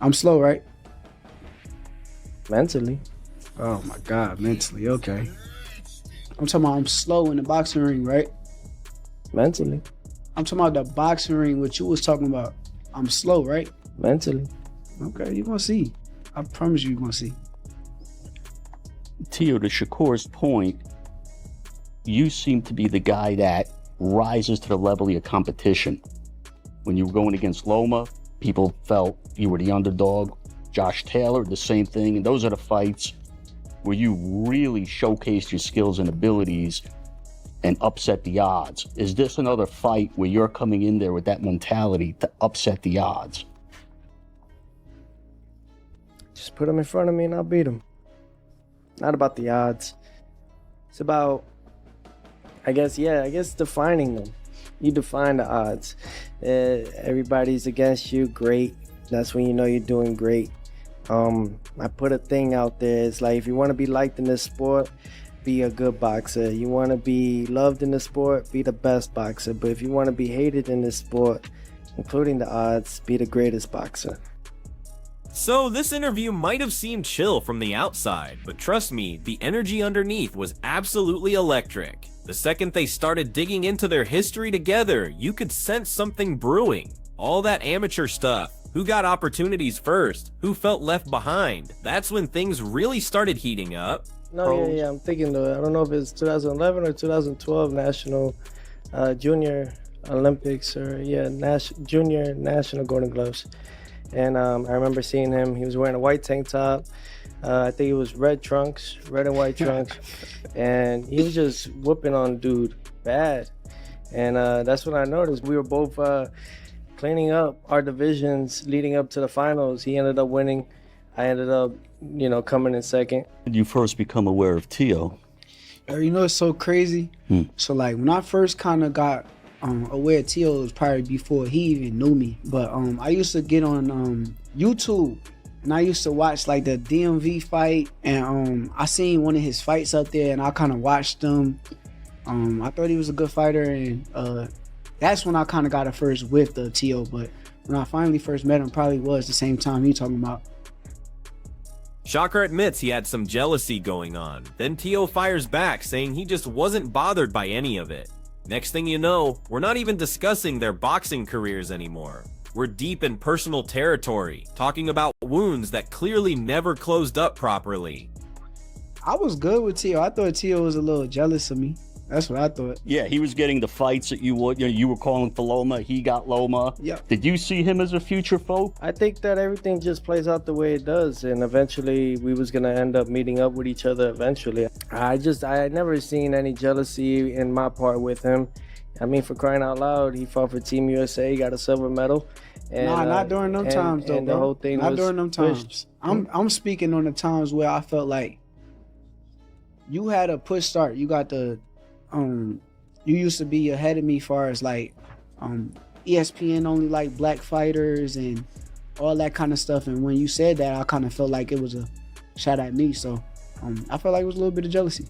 I'm slow, right? Mentally. Oh my God, mentally, okay. I'm talking about I'm slow in the boxing ring, right? Mentally. I'm talking about the boxing ring, what you was talking about. I'm slow, right? Mentally. Okay, you're gonna see. I promise you're gonna see. Teo, to Shakur's point, you seem to be the guy that rises to the level of your competition. When you were going against Loma, people felt you were the underdog. Josh Taylor, the same thing. And those are the fights where you really showcased your skills and abilities and upset the odds. Is this another fight where you're coming in there with that mentality to upset the odds? Just put him in front of me and I'll beat him. Not about the odds. It's about, I guess defining them. You define the odds. Everybody's against you, great. That's when you know you're doing great. I put a thing out there. It's like, if you want to be liked in this sport, be a good boxer. You want to be loved in the sport, be the best boxer. But if you want to be hated in this sport, including the odds, be the greatest boxer. So this interview might have seemed chill from the outside, but trust me, the energy underneath was absolutely electric. The second they started digging into their history together, you could sense something brewing. All that amateur stuff, who got opportunities first, who felt left behind, that's when things really started heating up. No, yeah, I'm thinking, I don't know if it's 2011 or 2012 National Junior Olympics, or Junior National Golden Gloves. And I remember seeing him. He was wearing a white tank top. I think it was red and white trunks. And he was just whooping on dude bad. And that's when I noticed we were both cleaning up our divisions leading up to the finals. He ended up winning. I ended up, coming in second. Did you first become aware of Teo? It's so crazy. So like when I first kind of got aware of Teo, was probably before he even knew me. But I used to get on YouTube and I used to watch like the DMV fight, and I seen one of his fights up there and I kind of watched him. I thought he was a good fighter, and that's when I kind of got a first whiff of Teo. But when I finally first met him, probably was the same time he talking about. Shakur admits he had some jealousy going on. Then Teo fires back, saying he just wasn't bothered by any of it. Next thing you know, we're not even discussing their boxing careers anymore. We're deep in personal territory, talking about wounds that clearly never closed up properly. I was good with Teo. I thought Teo was a little jealous of me. That's what I thought. Yeah, he was getting the fights that you were calling for Loma. He got Loma. Yeah. Did you see him as a future foe? I think that everything just plays out the way it does, and eventually we was gonna end up meeting up with each other eventually. I had never seen any jealousy in my part with him. I mean, for crying out loud, he fought for Team USA, got a silver medal. And, not during them times though, and bro. The whole thing not was during them times. pushed. I'm speaking on the times where I felt like you had a push start. You got the you used to be ahead of me far as like ESPN only like black fighters and all that kind of stuff. And when you said that, I kind of felt like it was a shot at me. So I felt like it was a little bit of jealousy.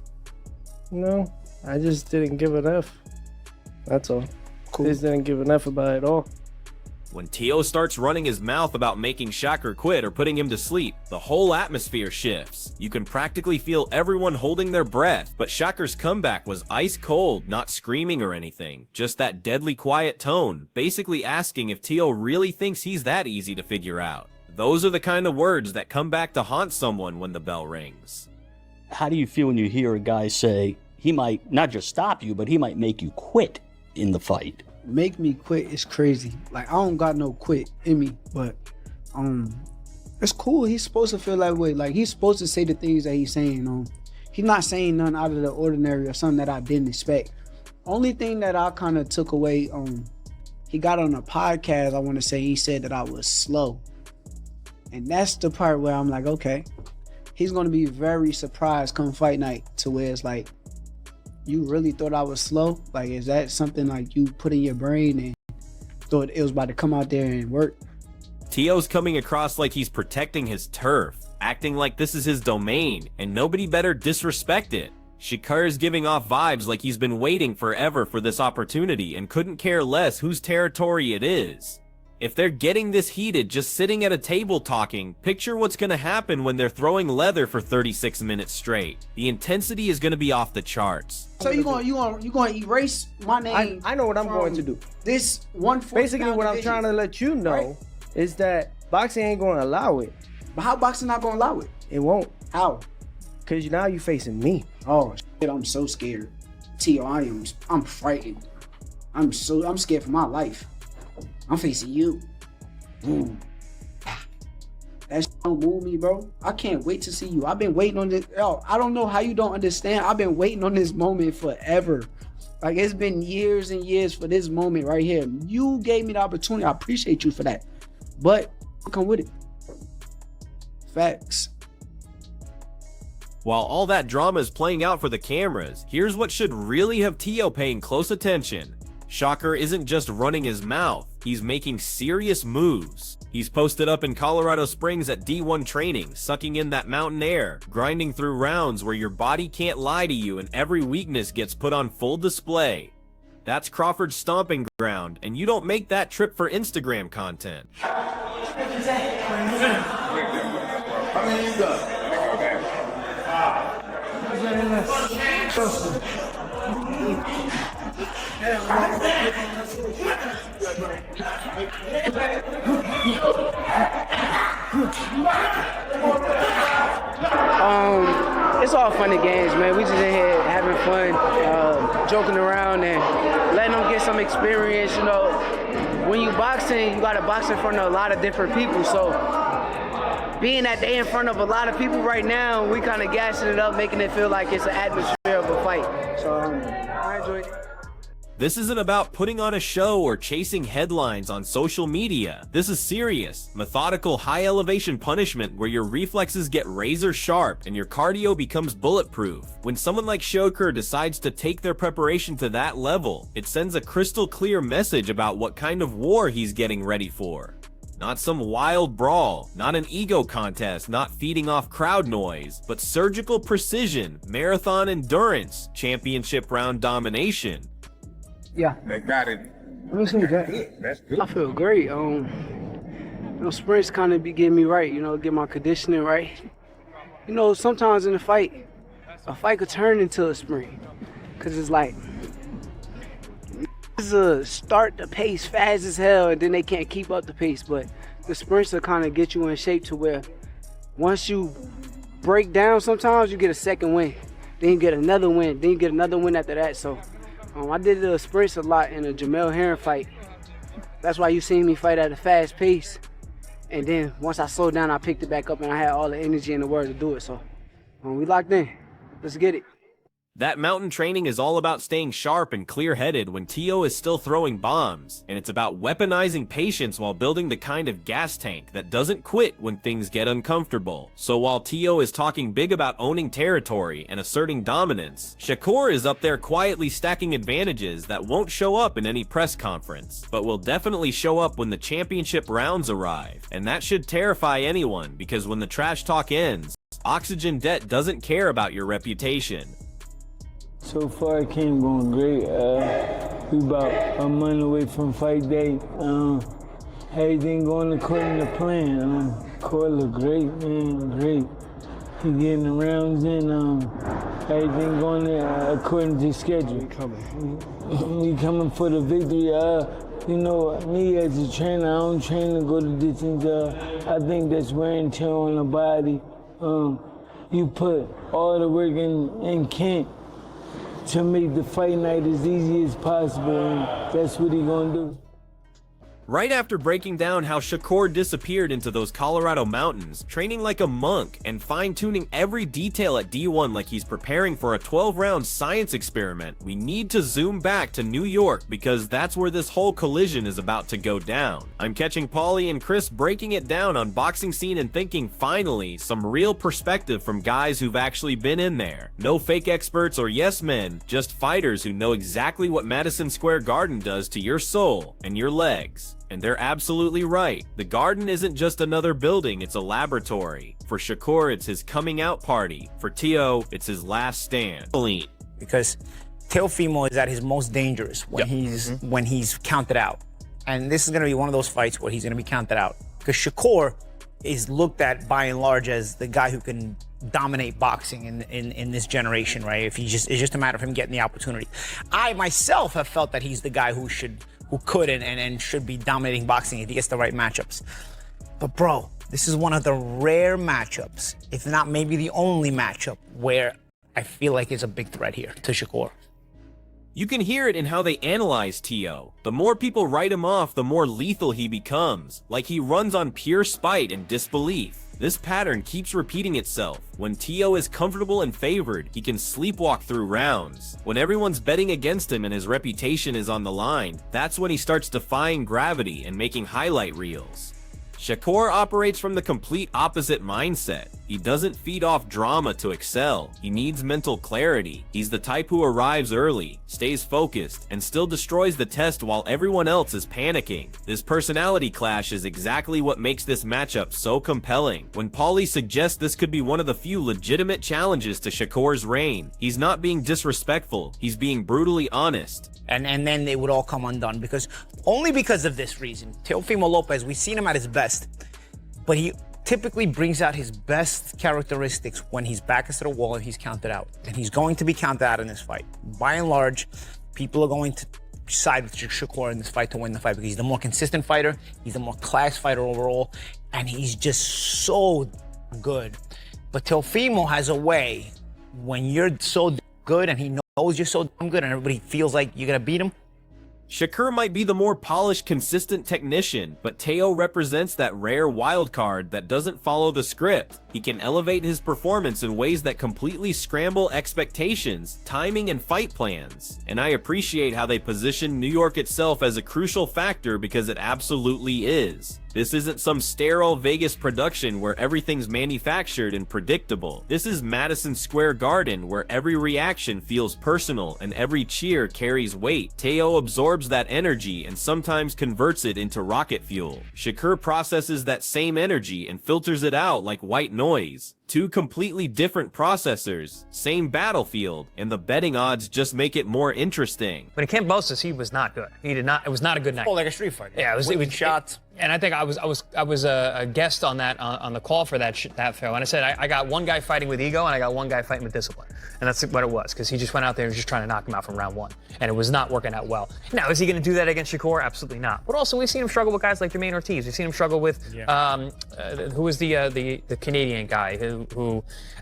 No, I just didn't give an F. That's all. Cool. I just didn't give an F about it all. When Teo starts running his mouth about making Shakur quit or putting him to sleep, the whole atmosphere shifts. You can practically feel everyone holding their breath, but Shakur's comeback was ice cold, not screaming or anything, just that deadly quiet tone, basically asking if Teo really thinks he's that easy to figure out. Those are the kind of words that come back to haunt someone when the bell rings. How do you feel when you hear a guy say he might not just stop you, but he might make you quit in the fight? Make me quit is crazy. Like, I don't got no quit in me, but it's cool. He's supposed to feel that way. Like, he's supposed to say the things that he's saying. He's not saying nothing out of the ordinary or something that I didn't expect. Only thing that I kind of took away, he got on a podcast, I want to say, he said that I was slow. And that's the part where I'm like, okay, he's going to be very surprised come fight night, to where it's like, you really thought I was slow? Like, is that something like you put in your brain and thought it was about to come out there and work? Teo's coming across like he's protecting his turf, acting like this is his domain, and nobody better disrespect it. Shakur's giving off vibes like he's been waiting forever for this opportunity and couldn't care less whose territory it is. If they're getting this heated just sitting at a table talking, picture what's gonna happen when they're throwing leather for 36 minutes straight. The intensity is gonna be off the charts. So you gonna erase my name? I know what I'm going to do. This 140. Basically, what I'm trying to let you know right? is that boxing ain't going to allow it. But how boxing not gonna allow it? It won't. How? Because now you facing me. Oh shit! I'm so scared. Tio, I'm frightened. I'm scared for my life. I'm facing you. That shit don't move me, bro. I can't wait to see you. I've been waiting on this. Yo, I don't know how you don't understand. I've been waiting on this moment forever. Like, it's been years and years for this moment right here. You gave me the opportunity. I appreciate you for that. But come with it. Facts. While all that drama is playing out for the cameras, here's what should really have Tio paying close attention. Shakur isn't just running his mouth, he's making serious moves. He's posted up in Colorado Springs at D1 training, sucking in that mountain air, grinding through rounds where your body can't lie to you and every weakness gets put on full display. That's Crawford's stomping ground, and you don't make that trip for Instagram content. It's all fun and games, man. We just in here having fun, joking around and letting them get some experience. You know, when you boxing, you gotta box in front of a lot of different people. So being that they in front of a lot of people right now, we kind of gassing it up, making it feel like it's an atmosphere of a fight. So I enjoyed it. This isn't about putting on a show or chasing headlines on social media. This is serious, methodical, high-elevation punishment where your reflexes get razor sharp and your cardio becomes bulletproof. When someone like Shakur decides to take their preparation to that level, it sends a crystal clear message about what kind of war he's getting ready for. Not some wild brawl, not an ego contest, not feeding off crowd noise, but surgical precision, marathon endurance, championship round domination. Yeah. They got it. That's good. I feel great. You know, sprints kind of be getting me right. You know, get my conditioning right. You know, sometimes in a fight could turn into a sprint, cause it's like start the pace fast as hell, and then they can't keep up the pace. But the sprints will kind of get you in shape to where once you break down, sometimes you get a second win, then you get another win, then you get another win after that. So. I did the sprints a lot in a Jamel Herring fight. That's why you seen me fight at a fast pace. And then once I slowed down, I picked it back up and I had all the energy in the world to do it. So we locked in. Let's get it. That mountain training is all about staying sharp and clear-headed when Tio is still throwing bombs, and it's about weaponizing patience while building the kind of gas tank that doesn't quit when things get uncomfortable. So while Tio is talking big about owning territory and asserting dominance, Shakur is up there quietly stacking advantages that won't show up in any press conference, but will definitely show up when the championship rounds arrive. And that should terrify anyone, because when the trash talk ends, Oxygen Debt doesn't care about your reputation. So far, it came going great. We about a month away from fight day. Everything going according to plan. Court look great, man, great. He getting the rounds in. Everything going according to schedule. We coming for the victory. You know, me as a trainer, I don't train to go the distance. I think that's wear and tear on the body. You put all the work in camp to make the fight night as easy as possible, and that's what he gonna do. Right after breaking down how Shakur disappeared into those Colorado mountains, training like a monk and fine-tuning every detail at D1 like he's preparing for a 12-round science experiment, we need to zoom back to New York because that's where this whole collision is about to go down. I'm catching Paulie and Chris breaking it down on Boxing Scene and thinking, finally, some real perspective from guys who've actually been in there. No fake experts or yes men, just fighters who know exactly what Madison Square Garden does to your soul and your legs. And they're absolutely right. The Garden isn't just another building, it's a laboratory. For Shakur, it's his coming out party. For Tio, it's his last stand. Because Teofimo is at his most dangerous when he's counted out. And this is going to be one of those fights where he's going to be counted out. Because Shakur is looked at by and large as the guy who can dominate boxing in this generation, right? It's just a matter of him getting the opportunity. I myself have felt that he's the guy who could and should be dominating boxing if he gets the right matchups. But bro, this is one of the rare matchups, if not maybe the only matchup, where I feel like it's a big threat here to Shakur. You can hear it in how they analyze Teo. The more people write him off, the more lethal he becomes, like he runs on pure spite and disbelief. This pattern keeps repeating itself. When Teo is comfortable and favored, he can sleepwalk through rounds. When everyone's betting against him and his reputation is on the line, that's when he starts defying gravity and making highlight reels. Shakur operates from the complete opposite mindset. He doesn't feed off drama to excel. He needs mental clarity. He's the type who arrives early, stays focused, and still destroys the test while everyone else is panicking. This personality clash is exactly what makes this matchup so compelling. When Paulie suggests this could be one of the few legitimate challenges to Shakur's reign, he's not being disrespectful, he's being brutally honest. And then they would all come undone only because of this reason. Teofimo Lopez, we've seen him at his best, but he typically brings out his best characteristics when his back is to the wall and he's counted out. And he's going to be counted out in this fight. By and large, people are going to side with Shakur in this fight to win the fight because he's the more consistent fighter, he's the more class fighter overall, and he's just so good. But Teofimo has a way, when you're so good and he knows you're so damn good and everybody feels like you're gonna beat him. Shakur might be the more polished, consistent technician, but Teo represents that rare wild card that doesn't follow the script. He can elevate his performance in ways that completely scramble expectations, timing, and fight plans. And I appreciate how they position New York itself as a crucial factor because it absolutely is. This isn't some sterile Vegas production where everything's manufactured and predictable. This is Madison Square Garden where every reaction feels personal and every cheer carries weight. Teo absorbs that energy and sometimes converts it into rocket fuel. Shakur processes that same energy and filters it out like white noise. Two completely different processors, same battlefield, and the betting odds just make it more interesting. When it came to Bosis, he was not good. He did not. It was not a good night. Oh, like a street fight. Yeah, it was shots. And I think I was a guest on that on the call for that show, and I said I got one guy fighting with ego and I got one guy fighting with discipline, and that's what it was because he just went out there and was just trying to knock him out from round one, and it was not working out well. Now, is he going to do that against Shakur? Absolutely not. But also, we've seen him struggle with guys like Jermaine Ortiz. We've seen him struggle with who was the Canadian guy who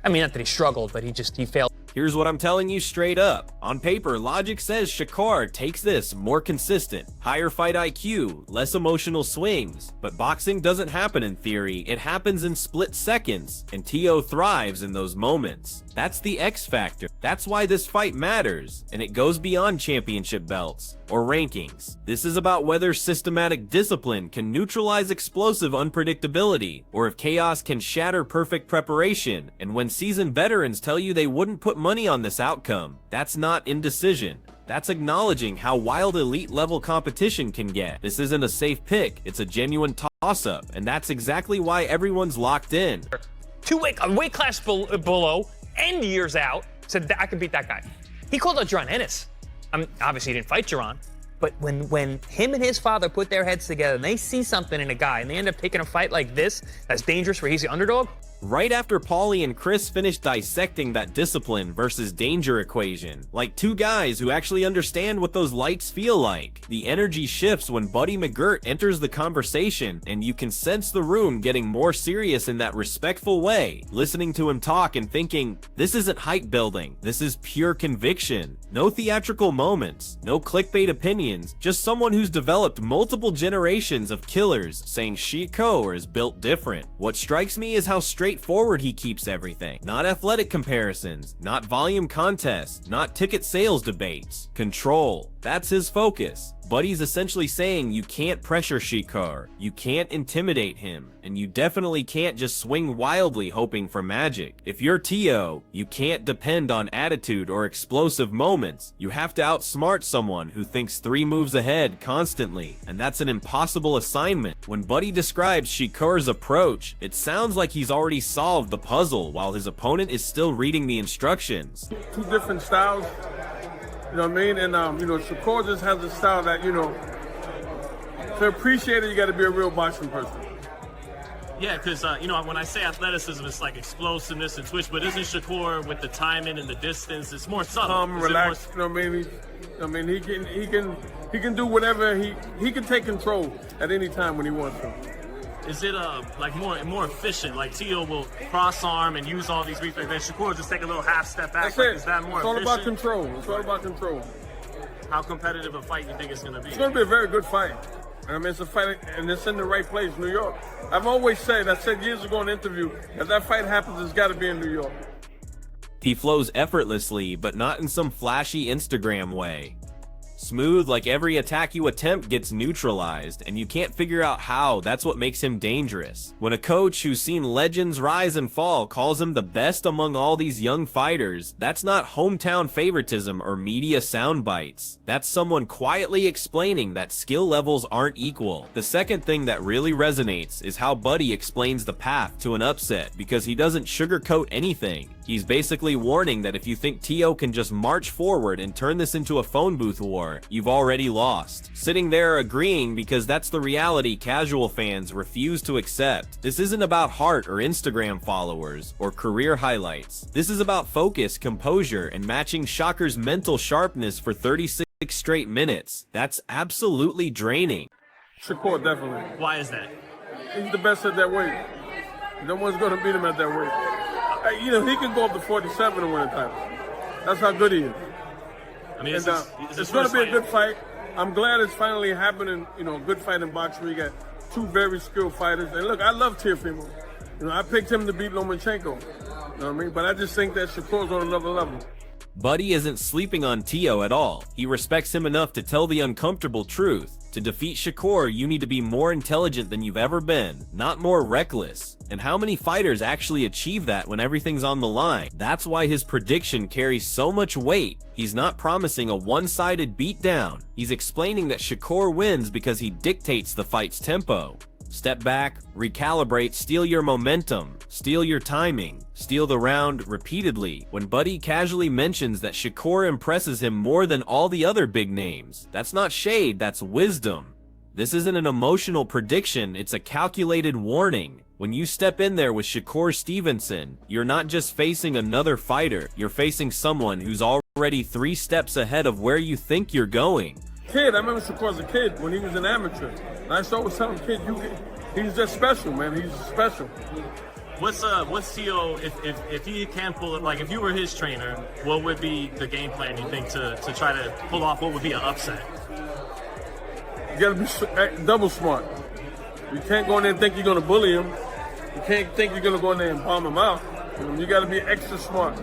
I mean, not that he struggled, but he failed. Here's what I'm telling you straight up. On paper, logic says Shakur takes this more consistent, higher fight IQ, less emotional swings. But boxing doesn't happen in theory, it happens in split seconds, and Teo thrives in those moments. That's the X factor. That's why this fight matters, and it goes beyond championship belts or rankings. This is about whether systematic discipline can neutralize explosive unpredictability, or if chaos can shatter perfect preparation. And when seasoned veterans tell you they wouldn't put money on this outcome, that's not indecision. That's acknowledging how wild elite level competition can get. This isn't a safe pick, it's a genuine toss-up, and that's exactly why everyone's locked in. A weight class below, and years out, said I could beat that guy. He called out Jaron Ennis. Obviously he didn't fight Jaron, but when him and his father put their heads together and they see something in a guy and they end up taking a fight like this, that's dangerous where he's the underdog. Right after Paulie and Chris finished dissecting that discipline versus danger equation, like two guys who actually understand what those lights feel like, the energy shifts when Buddy McGirt enters the conversation, and you can sense the room getting more serious in that respectful way, listening to him talk and thinking, this isn't hype building, this is pure conviction. No theatrical moments, no clickbait opinions, just someone who's developed multiple generations of killers saying Shakur is built different. What strikes me is how straightforward he keeps everything. Not athletic comparisons, not volume contests, not ticket sales debates. Control. That's his focus. Buddy's essentially saying you can't pressure Shakur, you can't intimidate him, and you definitely can't just swing wildly hoping for magic. If you're Teo, you can't depend on attitude or explosive moments. You have to outsmart someone who thinks 3 moves ahead constantly, and that's an impossible assignment. When Buddy describes Shakur's approach, it sounds like he's already solved the puzzle while his opponent is still reading the instructions. 2 different styles. You know what I mean? And, Shakur just has a style that, To appreciate it, you got to be a real boxing person. Yeah, because you know, when I say athleticism, it's like explosiveness and twitch. But isn't Shakur with the timing and the distance? It's more subtle. Relax. You know what I mean? He can do whatever he can take control at any time when he wants to. Is it like more efficient? Like Teo will cross arm and use all these reflexes. Then Shakur will just take a little half step back. That's like, it. Is that more it's all efficient? about control. It's all about control. How competitive a fight do you think it's going to be? It's going to be a very good fight. I mean, it's a fight, and it's in the right place, New York. I've always said, I said years ago in an interview, if that fight happens, it's got to be in New York. He flows effortlessly, but not in some flashy Instagram way. Smooth, like every attack you attempt gets neutralized, and you can't figure out how. That's what makes him dangerous. When a coach who's seen legends rise and fall calls him the best among all these young fighters, that's not hometown favoritism or media sound bites. That's someone quietly explaining that skill levels aren't equal. The second thing that really resonates is how Buddy explains the path to an upset, because he doesn't sugarcoat anything. He's basically warning that if you think Teo can just march forward and turn this into a phone booth war, you've already lost. Sitting there agreeing because that's the reality casual fans refuse to accept. This isn't about heart or Instagram followers or career highlights. This is about focus, composure, and matching Shakur's mental sharpness for 36 straight minutes. That's absolutely draining. Shakur, definitely. Why is that? He's the best at that weight. No one's going to beat him at that weight. You know, he can go up to 47 and win a title. That's how good he is. I mean, it's going to be a good fight. I'm glad it's finally happening. You know, a good fight in boxing. You got two very skilled fighters. And look, I love Teofimo. You know, I picked him to beat Lomachenko. You know what I mean? But I just think that Shakur's on another level. Buddy isn't sleeping on Teo at all. He respects him enough to tell the uncomfortable truth. To defeat Shakur, you need to be more intelligent than you've ever been, not more reckless. And how many fighters actually achieve that when everything's on the line? That's why his prediction carries so much weight. He's not promising a one-sided beatdown. He's explaining that Shakur wins because he dictates the fight's tempo. Step back, recalibrate, steal your momentum, steal your timing, steal the round repeatedly. When Buddy casually mentions that Shakur impresses him more than all the other big names, that's not shade, that's wisdom. This isn't an emotional prediction, it's a calculated warning. When you step in there with Shakur Stevenson, you're not just facing another fighter, you're facing someone who's already 3 steps ahead of where you think you're going. I remember Shakur as a kid when he was an amateur. And I always tell him, kid, he's just special, man. He's special. What's Teo, if he can pull it, like if you were his trainer, what would be the game plan, you think, to try to pull off what would be an upset? You gotta be double smart. You can't go in there and think you're gonna bully him. You can't think you're gonna go in there and bomb him out. You gotta be extra smart.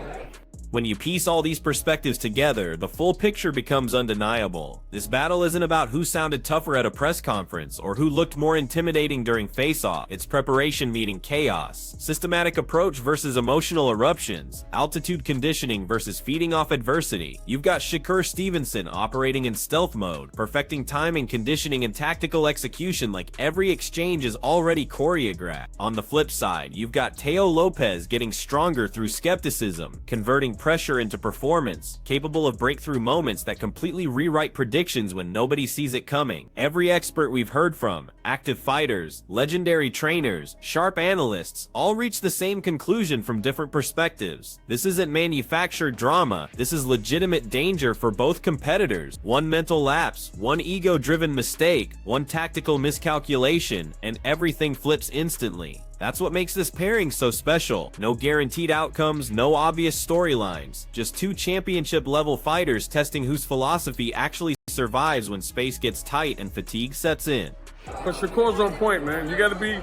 When you piece all these perspectives together, the full picture becomes undeniable. This battle isn't about who sounded tougher at a press conference or who looked more intimidating during face-off. It's preparation meeting chaos, systematic approach versus emotional eruptions, altitude conditioning versus feeding off adversity. You've got Shakur Stevenson operating in stealth mode, perfecting timing, conditioning, and tactical execution like every exchange is already choreographed. On the flip side, you've got Teo Lopez getting stronger through skepticism, converting pressure into performance, capable of breakthrough moments that completely rewrite predictions when nobody sees it coming. Every expert we've heard from, active fighters, legendary trainers, sharp analysts, all reach the same conclusion from different perspectives. This isn't manufactured drama, this is legitimate danger for both competitors. One mental lapse, one ego-driven mistake, one tactical miscalculation, and everything flips instantly. That's what makes this pairing so special. No guaranteed outcomes, no obvious storylines. Just 2 championship-level fighters testing whose philosophy actually survives when space gets tight and fatigue sets in. But Shakur's on point, man. You gotta be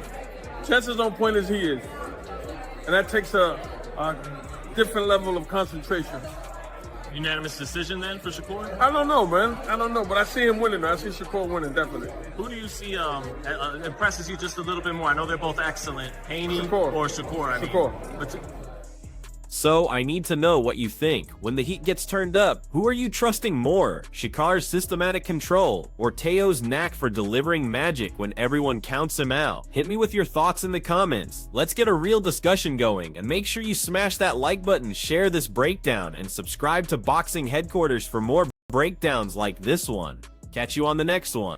just as on point as he is. And that takes a different level of concentration. Unanimous decision then for Shakur? I don't know, man. I don't know, but I see him winning. I see Shakur winning, definitely. Who do you see impresses you just a little bit more? I know they're both excellent. Haney Shakur. or Shakur? I mean. Shakur. So I need to know what you think. When the heat gets turned up, who are you trusting more? Shakur's systematic control or Teo's knack for delivering magic when everyone counts him out? Hit me with your thoughts in the comments. Let's get a real discussion going, and make sure you smash that like button, share this breakdown, and subscribe to Boxing Headquarters for more breakdowns like this one. Catch you on the next one.